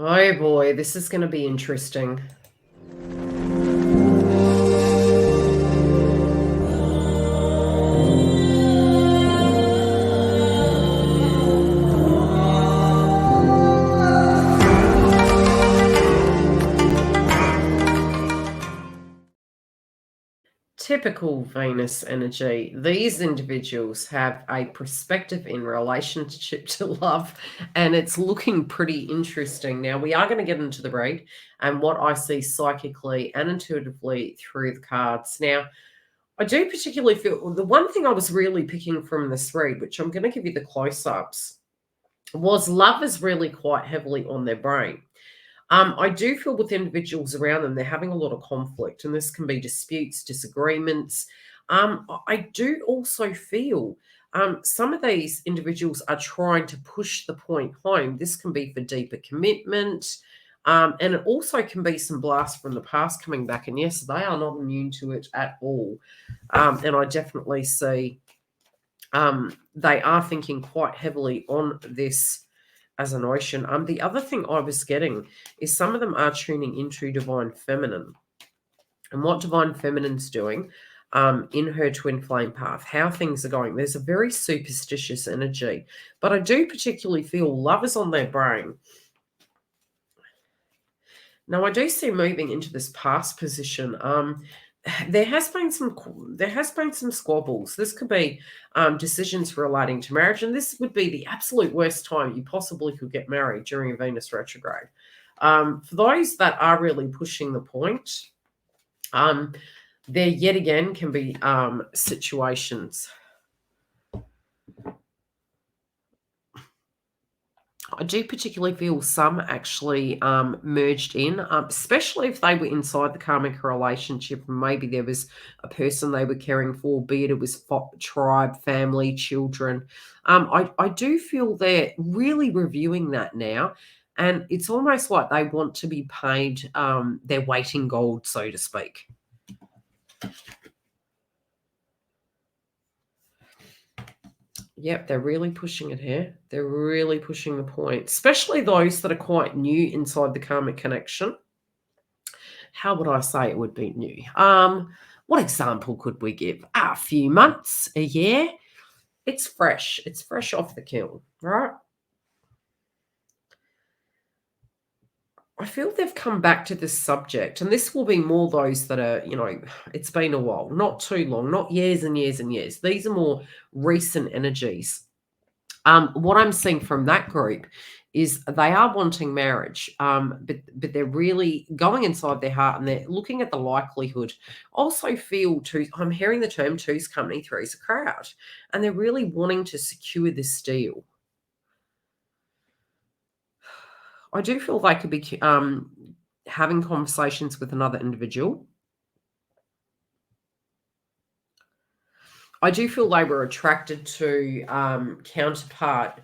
Oh boy, this is going to be interesting. Typical Venus energy. These individuals have a perspective in relationship to love, and it's looking pretty interesting. Now, we are going to get into the read and what I see psychically and intuitively through the cards. Now, I do particularly feel the one thing I was really picking from this read, which I'm going to give you the close ups, was love is really quite heavily on their brain. I do feel with individuals around them, they're having a lot of conflict, and this can be disputes, disagreements. I do also feel some of these individuals are trying to push the point home. This can be for deeper commitment, and it also can be some blast from the past coming back. And yes, they are not immune to it at all. And I definitely see they are thinking quite heavily on this as an ocean. The other thing I was getting is some of them are tuning into divine feminine and what divine feminine's doing in her twin flame path, how things are going. There's a very superstitious energy, but I do particularly feel love is on their brain. Now I do see moving into this past position. There has been some squabbles. This could be decisions relating to marriage, and this would be the absolute worst time you possibly could get married during a Venus retrograde. For those that are really pushing the point, there yet again can be situations. I do particularly feel some actually merged in, especially if they were inside the karmic relationship and maybe there was a person they were caring for, be it was tribe, family, children. I do feel they're really reviewing that now. And it's almost like they want to be paid their weight in gold, so to speak. Yep, they're really pushing it here. They're really pushing the point, especially those that are quite new inside the karmic connection. How would I say it would be new? What example could we give? A few months, a year. It's fresh. It's fresh off the kiln, right? I feel they've come back to this subject, and this will be more those that are, it's been a while, not too long, not years and years and years. These are more recent energies. What I'm seeing from that group is they are wanting marriage, but they're really going inside their heart and they're looking at the likelihood. Also, feel two. I'm hearing the term two's company, three's a crowd, and they're really wanting to secure this deal. I do feel they could be having conversations with another individual. I do feel they were attracted to counterpart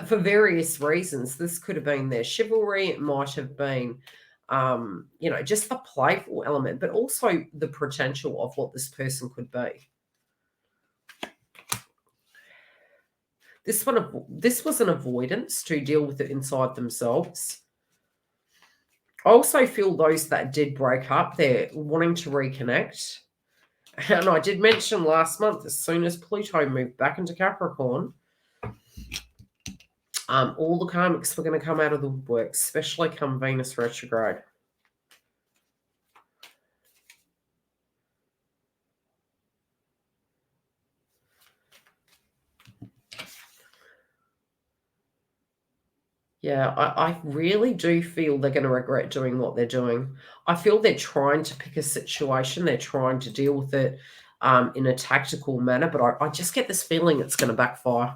for various reasons. This could have been their chivalry. It might have been, just the playful element, but also the potential of what this person could be. This was an avoidance to deal with it inside themselves. I also feel those that did break up, they're wanting to reconnect. And I did mention last month, as soon as Pluto moved back into Capricorn, all the karmics were going to come out of the woodwork, especially come Venus retrograde. Yeah, I really do feel they're going to regret doing what they're doing. I feel they're trying to pick a situation, they're trying to deal with it in a tactical manner, but I just get this feeling it's going to backfire.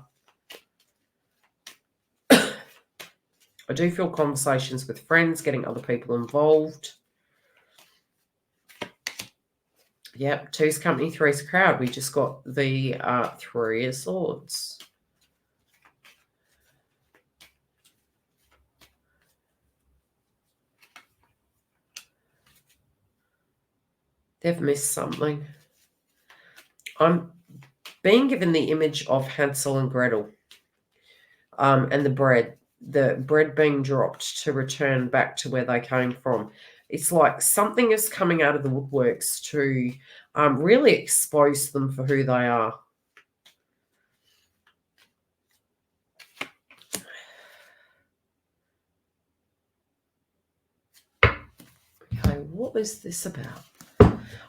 I do feel conversations with friends, getting other people involved. Yep, two's company, three's crowd. We just got the Three of Swords. They've missed something. I'm being given the image of Hansel and Gretel and the bread. the bread being dropped to return back to where they came from. It's like something is coming out of the woodworks to really expose them for who they are. Okay, what is this about?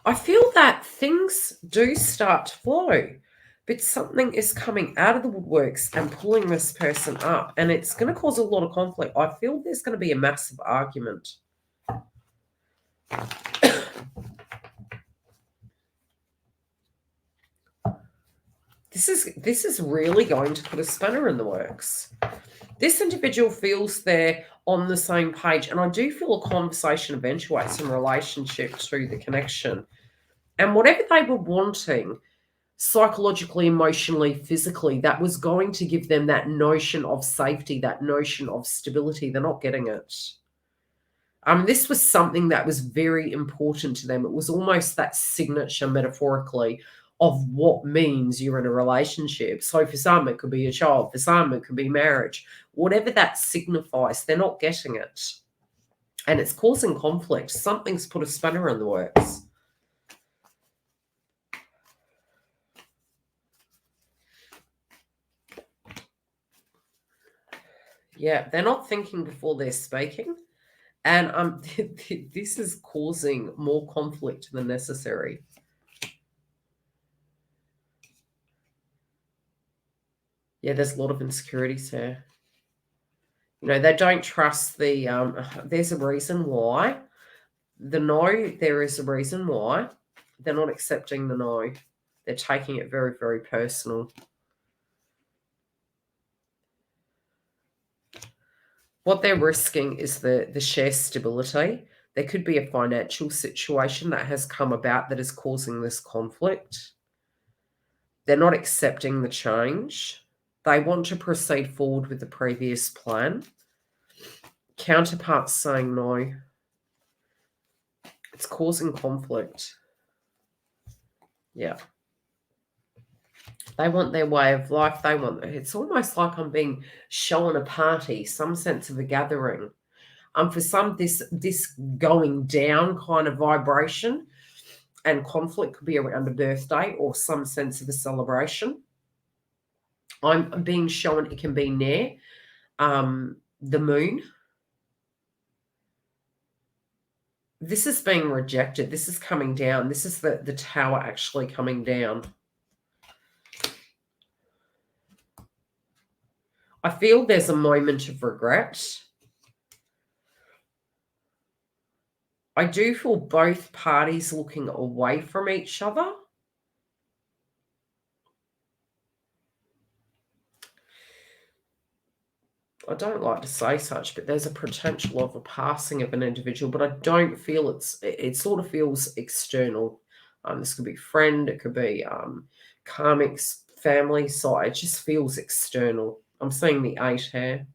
I feel that things do start to flow, but something is coming out of the woodworks and pulling this person up, and it's going to cause a lot of conflict. I feel there's going to be a massive argument. This is really going to put a spanner in the works. This individual feels they're on the same page, and I do feel a conversation eventuates in relationship to the connection. And whatever they were wanting, psychologically, emotionally, physically, that was going to give them that notion of safety, that notion of stability. They're not getting it. This was something that was very important to them. It was almost that signature, metaphorically, of what means you're in a relationship. So for some, it could be a child. For some, it could be marriage. Whatever that signifies, they're not getting it. And it's causing conflict. Something's put a spanner in the works. Yeah, they're not thinking before they're speaking. And this is causing more conflict than necessary. Yeah, there's a lot of insecurities here. You know, they don't trust the, there's a reason why. The no, there is a reason why. They're not accepting the no. They're taking it very, very personal. What they're risking is the share stability. There could be a financial situation that has come about that is causing this conflict. They're not accepting the change. They want to proceed forward with the previous plan. Counterparts saying no. It's causing conflict. Yeah. They want their way of life. They want, it's almost like I'm being shown a party, some sense of a gathering. For some, this going down kind of vibration and conflict could be around a birthday or some sense of a celebration. I'm being shown it can be near the moon. This is being rejected. This is coming down. This is the tower actually coming down. I feel there's a moment of regret. I do feel both parties looking away from each other. I don't like to say such, but there's a potential of a passing of an individual, but I don't feel it sort of feels external. This could be friend, it could be karmic family side. It just feels external. I'm seeing the 8 here,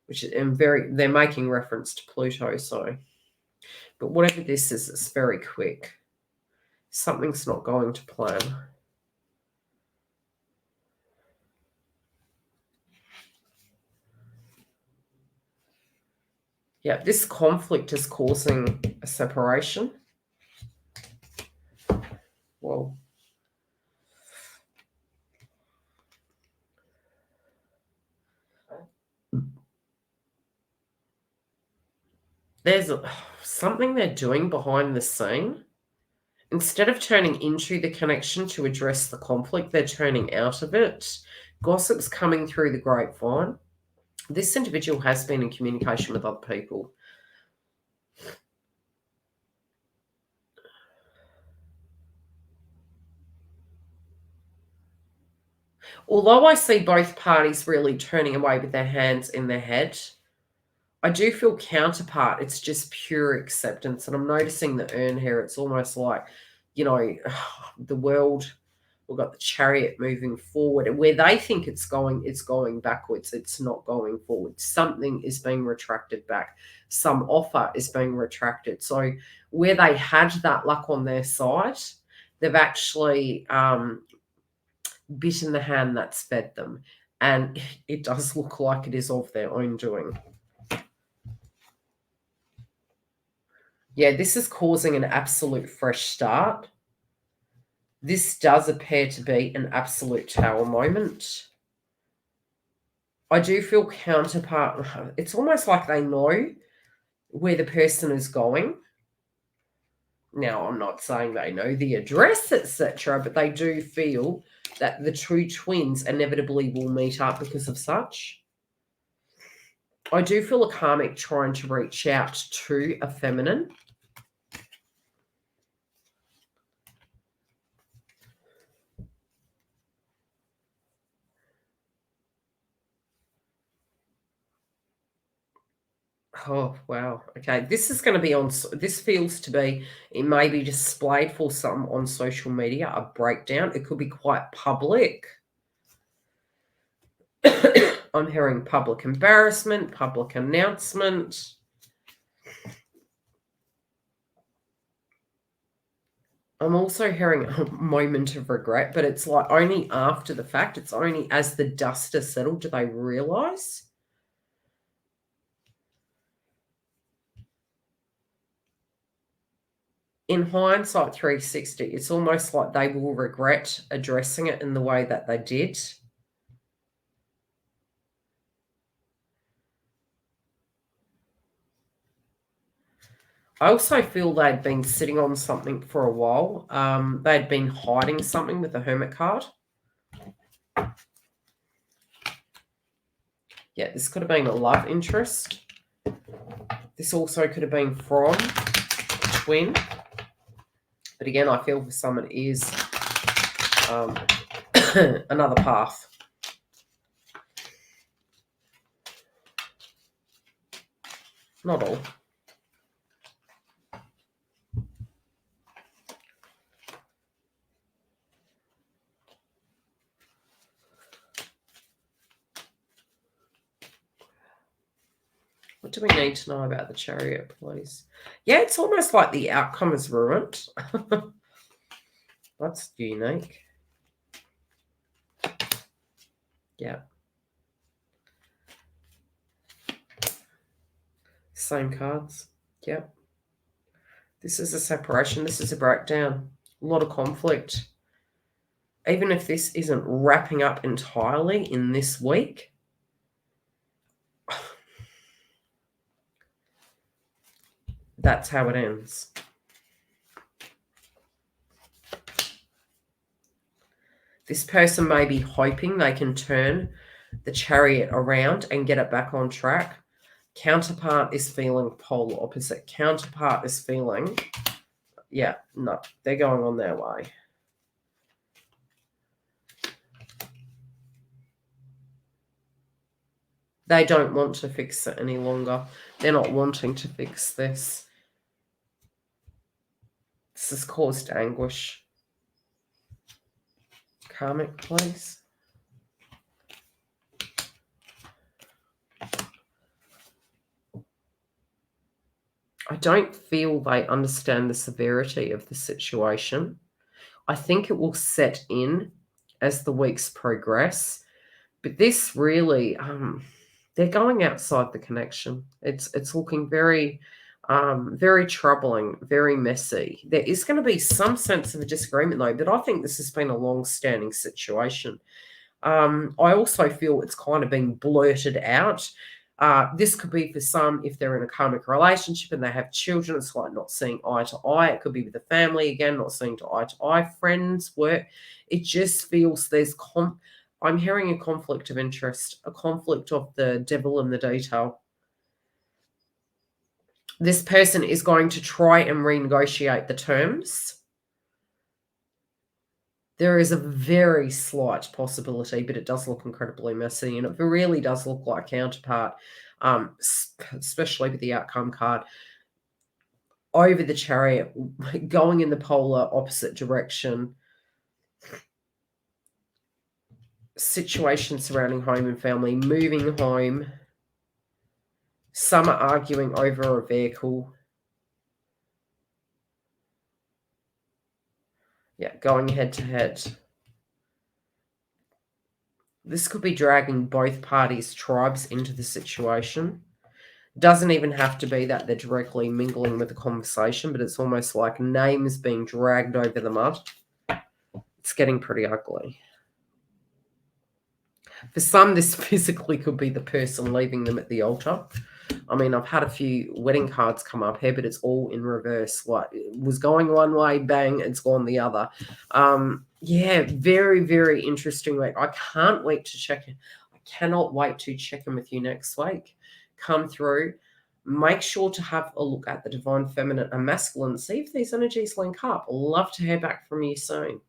which is they're making reference to Pluto, so. But whatever this is, it's very quick. Something's not going to plan. Yeah, this conflict is causing a separation. Well, there's something they're doing behind the scene. Instead of turning into the connection to address the conflict, they're turning out of it. Gossip's coming through the grapevine. This individual has been in communication with other people. Although I see both parties really turning away with their hands in their head, I do feel counterpart. It's just pure acceptance. And I'm noticing the urn here. It's almost like, you know, the world, we've got the chariot moving forward. Where they think it's going backwards. It's not going forward. Something is being retracted back. Some offer is being retracted. So where they had that luck on their side, they've actually bitten the hand that's fed them. And it does look like it is of their own doing. Yeah, this is causing an absolute fresh start. This does appear to be an absolute tower moment. I do feel counterpart, it's almost like they know where the person is going. Now, I'm not saying they know the address, etc., but they do feel that the two twins inevitably will meet up because of such. I do feel a karmic trying to reach out to a feminine. Oh, wow. Okay, this is going to be on, this feels to be, it may be displayed for some on social media, a breakdown. It could be quite public. I'm hearing public embarrassment, public announcement. I'm also hearing a moment of regret, but it's like only after the fact. It's only as the dust has settled do they realize. In hindsight 360, it's almost like they will regret addressing it in the way that they did. I also feel they'd been sitting on something for a while. They'd been hiding something with the Hermit card. Yeah, this could have been a love interest. This also could have been from a twin. But again, I feel for someone it is another path. Not all. What do we need to know about the Chariot, please? Yeah, it's almost like the outcome is ruined. That's unique. Yeah. Same cards. Yep. This is a separation. This is a breakdown. A lot of conflict. Even if this isn't wrapping up entirely in this week, that's how it ends. This person may be hoping they can turn the Chariot around and get it back on track. Counterpart is feeling polar opposite. Counterpart is feeling, yeah, no, they're going on their way. They don't want to fix it any longer. They're not wanting to fix this. This has caused anguish. Karmic, please. I don't feel they understand the severity of the situation. I think it will set in as the weeks progress. But this really, they're going outside the connection. It's looking very, very troubling, very messy. There is going to be some sense of a disagreement though, but I think this has been a long-standing situation. I also feel it's kind of been blurted out. This could be for some if they're in a karmic relationship and they have children. It's like not seeing eye to eye. It could be with the family again, not seeing eye to eye. Friends, work. It just feels there's I'm hearing a conflict of interest, a conflict of the devil in the detail. This person is going to try and renegotiate the terms. There is a very slight possibility, but it does look incredibly messy, and it really does look like counterpart, especially with the outcome card, over the Chariot, going in the polar opposite direction. Situations surrounding home and family, moving home. Some are arguing over a vehicle. Yeah, going head to head. This could be dragging both parties' tribes into the situation. Doesn't even have to be that they're directly mingling with the conversation, but it's almost like names being dragged over the mud. It's getting pretty ugly. For some, this physically could be the person leaving them at the altar. I mean, I've had a few wedding cards come up here, but it's all in reverse. Like, it was going one way, bang, it's gone the other. Yeah, very, very interesting week. I can't wait to check in. I cannot wait to check in with you next week. Come through. Make sure to have a look at the divine feminine and masculine. See if these energies link up. Love to hear back from you soon.